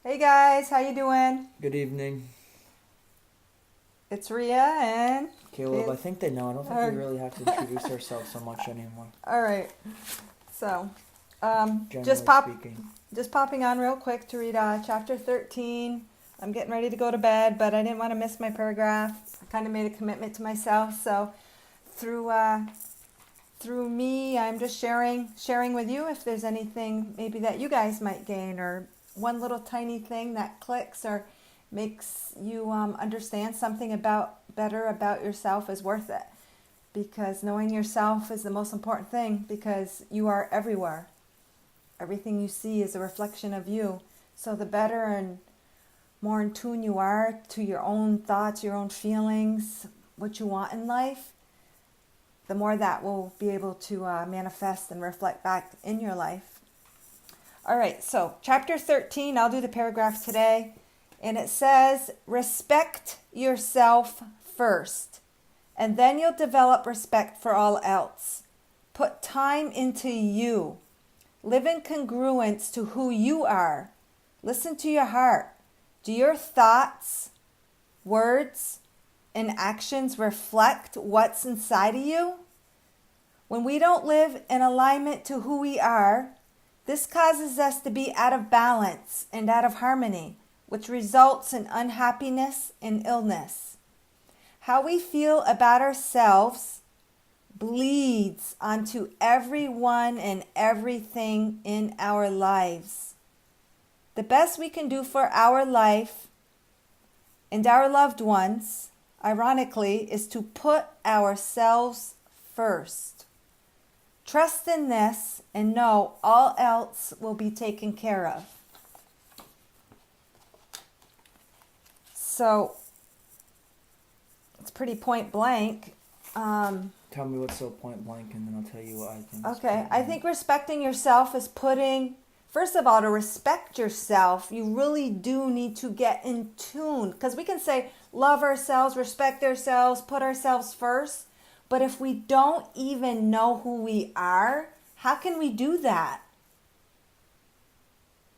Hey guys, how you doing? Good evening. It's Ria and Caleb, I think they know. I don't think we or, really have to introduce ourselves so much anymore, all right. So, just generally speaking. popping on real quick to read chapter 13. I'm getting ready to go to bed, but I didn't want to miss my paragraph. I kind of made a commitment to myself, so through through me, I'm just sharing with you if there's anything maybe that you guys might gain, or one little tiny thing that clicks or makes you understand something better about yourself is worth it, because knowing yourself is the most important thing, because you are everywhere. Everything you see is a reflection of you. So the better and more in tune you are to your own thoughts, your own feelings, what you want in life, the more that will be able to manifest and reflect back in your life. All right, so chapter 13, I'll do the paragraph today. And it says, respect yourself first, and then you'll develop respect for all else. Put time into you. Live in congruence to who you are. Listen to your heart. Do your thoughts, words, and actions reflect what's inside of you? When we don't live in alignment to who we are, this causes us to be out of balance and out of harmony, which results in unhappiness and illness. How we feel about ourselves bleeds onto everyone and everything in our lives. The best we can do for our life and our loved ones, ironically, is to put ourselves first. Trust in this and know all else will be taken care of. So, it's pretty point blank. Tell me what's so point blank, and then I'll tell you what I think. Okay, I think respecting yourself is putting, first of all, to respect yourself, you really do need to get in tune. Because we can say love ourselves, respect ourselves, put ourselves first. But if we don't even know who we are, how can we do that?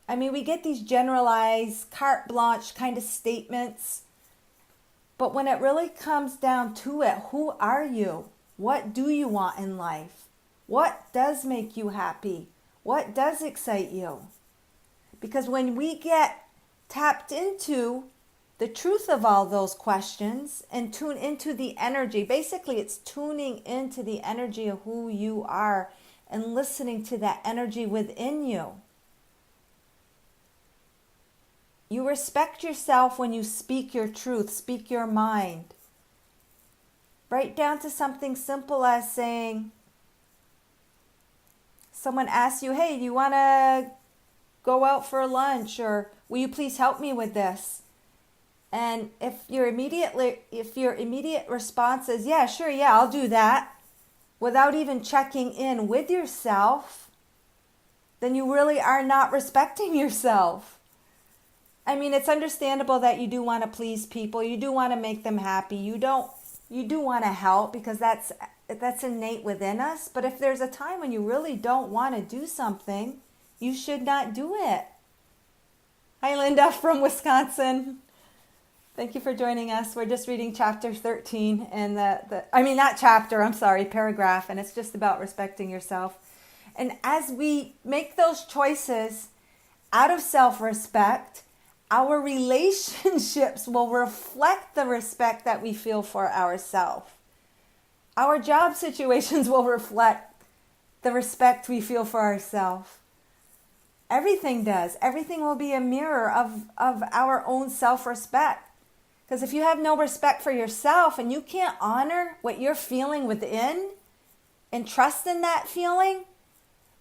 I mean, we get these generalized, carte blanche kind of statements. But when it really comes down to it, who are you? What do you want in life? What does make you happy? What does excite you? Because when we get tapped into the truth of all those questions and tune into the energy, basically it's tuning into the energy of who you are and listening to that energy within you. You respect yourself when you speak your truth, speak your mind. Right down to something simple as saying, someone asks you, hey, do you want to go out for lunch, or will you please help me with this? And if your immediate response is, yeah, sure, yeah, I'll do that, without even checking in with yourself, then you really are not respecting yourself. I mean, it's understandable that you do want to please people, you do want to make them happy, you do want to help, because that's innate within us. But if there's a time when you really don't want to do something, you should not do it. Hi, Linda from Wisconsin. Thank you for joining us. We're just reading chapter 13, and paragraph, and it's just about respecting yourself. And as we make those choices out of self-respect, our relationships will reflect the respect that we feel for ourselves. Our job situations will reflect the respect we feel for ourselves. Everything does. Everything will be a mirror of our own self-respect. Because if you have no respect for yourself and you can't honor what you're feeling within and trust in that feeling,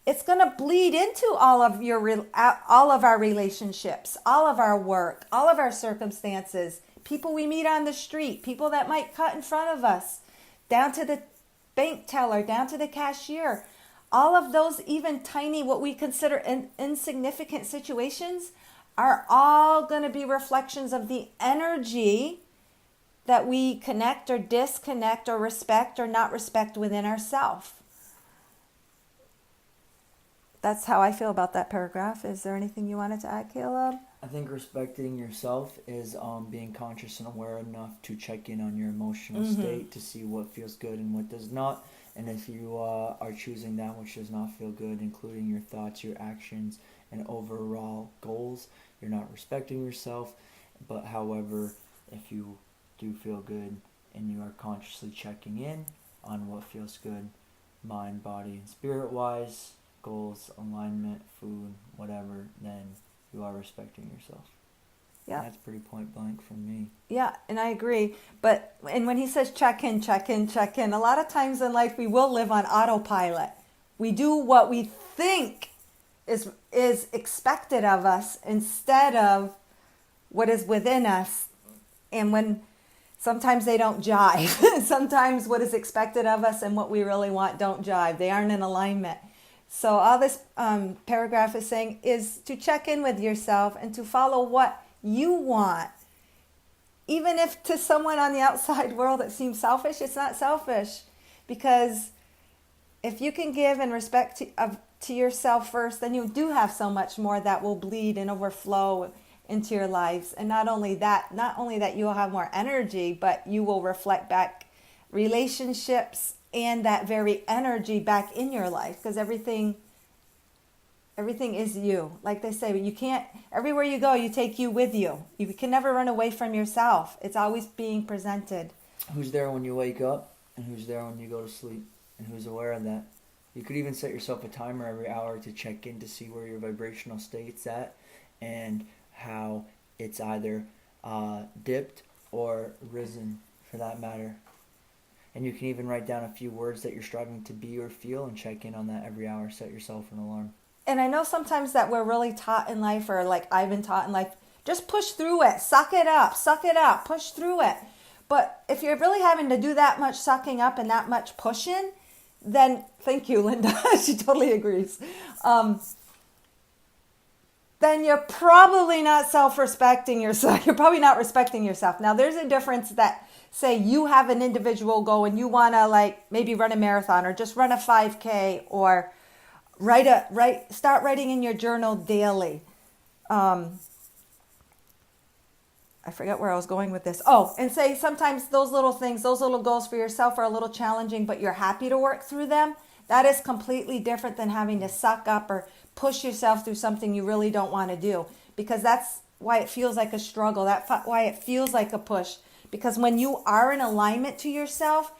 it's going to bleed into all of our relationships, all of our work, all of our circumstances, people we meet on the street, people that might cut in front of us, down to the bank teller, down to the cashier. All of those even tiny, what we consider insignificant situations, are all going to be reflections of the energy that we connect or disconnect or respect or not respect within ourselves. that's how I feel about that paragraph. Is there anything you wanted to add, Caleb? I think respecting yourself is being conscious and aware enough to check in on your emotional state to see what feels good and what does not. And if you are choosing that which does not feel good, including your thoughts, your actions, and overall goals, you're not respecting yourself. But however, if you do feel good and you are consciously checking in on what feels good, mind, body, and spirit-wise, goals, alignment, food, whatever, then you are respecting yourself. Yeah. That's pretty point blank from me. Yeah, and I agree. And when he says check in, a lot of times in life we will live on autopilot. We do what we think is expected of us instead of what is within us. And when sometimes they don't jive. Sometimes what is expected of us and what we really want don't jive. They aren't in alignment. So all this paragraph is saying is to check in with yourself and to follow what you want. Even if to someone on the outside world it seems selfish, it's not selfish. Because if you can give and respect to yourself first, then you do have so much more that will bleed and overflow into your lives. And not only that you will have more energy, but you will reflect back relationships and that very energy back in your life, because everything is you. Like they say, you can't, everywhere you go, you take you with you. You can never run away from yourself. It's always being presented. Who's there when you wake up and who's there when you go to sleep, and who's aware of that? You could even set yourself a timer every hour to check in to see where your vibrational state's at and how it's either dipped or risen, for that matter. And you can even write down a few words that you're striving to be or feel and check in on that every hour. Set yourself an alarm. And I know sometimes that we're really taught in life, or like I've been taught in life, just push through it, suck it up, push through it. But if you're really having to do that much sucking up and that much pushing, then thank you, Linda. She totally agrees. Then you're probably not self-respecting yourself. You're probably not respecting yourself. Now, there's a difference that, say, you have an individual goal and you want to like maybe run a marathon or just run a 5K or start writing in your journal daily. I forget where I was going with this. Oh, and say sometimes those little things, those little goals for yourself are a little challenging, but you're happy to work through them. That is completely different than having to suck up or push yourself through something you really don't want to do, because that's why it feels like a struggle. That's why it feels like a push, because when you are in alignment to yourself,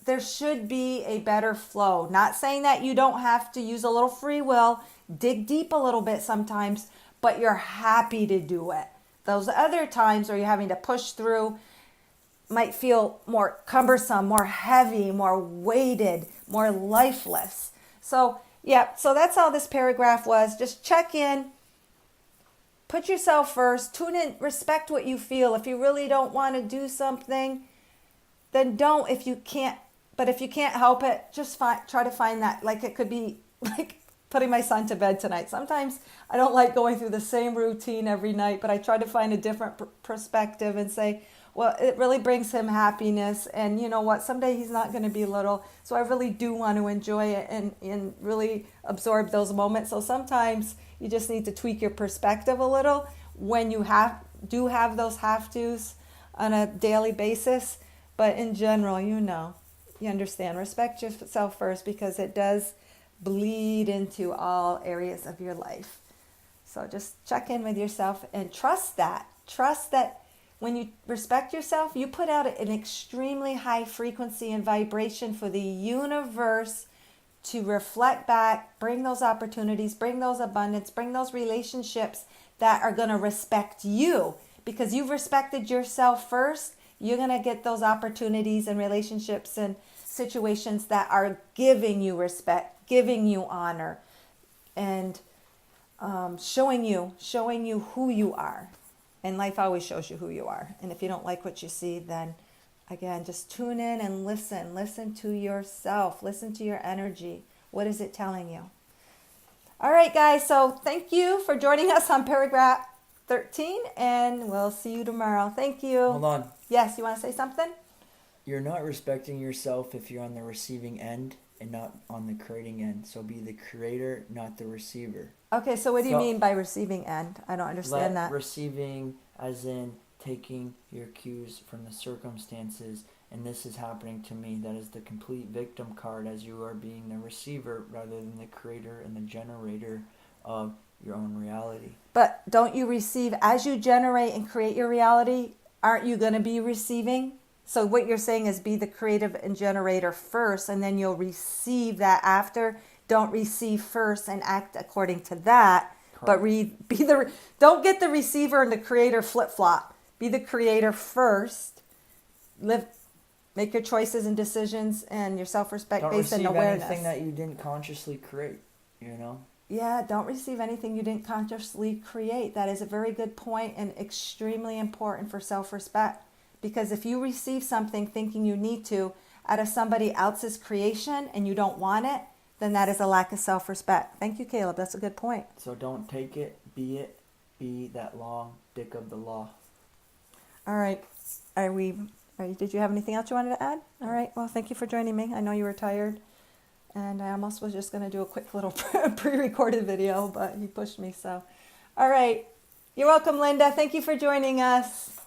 there should be a better flow. Not saying that you don't have to use a little free will, dig deep a little bit sometimes, but you're happy to do it. Those other times where you're having to push through might feel more cumbersome, more heavy, more weighted, more lifeless. So that's all this paragraph was. Just check in, put yourself first, tune in, respect what you feel. If you really don't want to do something, then don't. If you can't help it, just try to find that. Like it could be like putting my son to bed tonight. Sometimes I don't like going through the same routine every night, but I try to find a different perspective and say, well, it really brings him happiness. And you know what? Someday he's not going to be little. So I really do want to enjoy it and really absorb those moments. So sometimes you just need to tweak your perspective a little when you do have those have-tos on a daily basis. But in general, you understand. Respect yourself first, because it does bleed into all areas of your life. So just check in with yourself and trust that. Trust that when you respect yourself, you put out an extremely high frequency and vibration for the universe to reflect back, bring those opportunities, bring those abundance, bring those relationships that are going to respect you. Because you've respected yourself first, you're going to get those opportunities and relationships and situations that are giving you respect, giving you honor, and showing you who you are. And life always shows you who you are. And if you don't like what you see, then again, just tune in and listen. Listen to yourself. Listen to your energy. What is it telling you? All right, guys. So thank you for joining us on paragraph 13, and we'll see you tomorrow. Thank you. Hold on. Yes, you want to say something? You're not respecting yourself if you're on the receiving end and not on the creating end. So be the creator, not the receiver. Okay, so what do you So- mean by receiving end? I don't understand that. Receiving as in taking your cues from the circumstances, and this is happening to me. That is the complete victim card, as you are being the receiver rather than the creator and the generator of your own reality. But don't you receive, as you generate and create your reality, aren't you going to be receiving? So what you're saying is be the creative and generator first, and then you'll receive that after. Don't receive first and act according to that. But don't get the receiver and the creator flip-flop. Be the creator first. Make your choices and decisions and your self-respect Don't based on receive awareness. anything that you didn't consciously create, Yeah, don't receive anything you didn't consciously create. That is a very good point and extremely important for self-respect. Because if you receive something thinking you need to out of somebody else's creation and you don't want it, then that is a lack of self-respect. Thank you, Caleb. That's a good point. So don't take it, be that long dick of the law. All right. Did you have anything else you wanted to add? All right. Well, thank you for joining me. I know you were tired. And I almost was just going to do a quick little pre-recorded video, but he pushed me. So, all right. You're welcome, Linda. Thank you for joining us.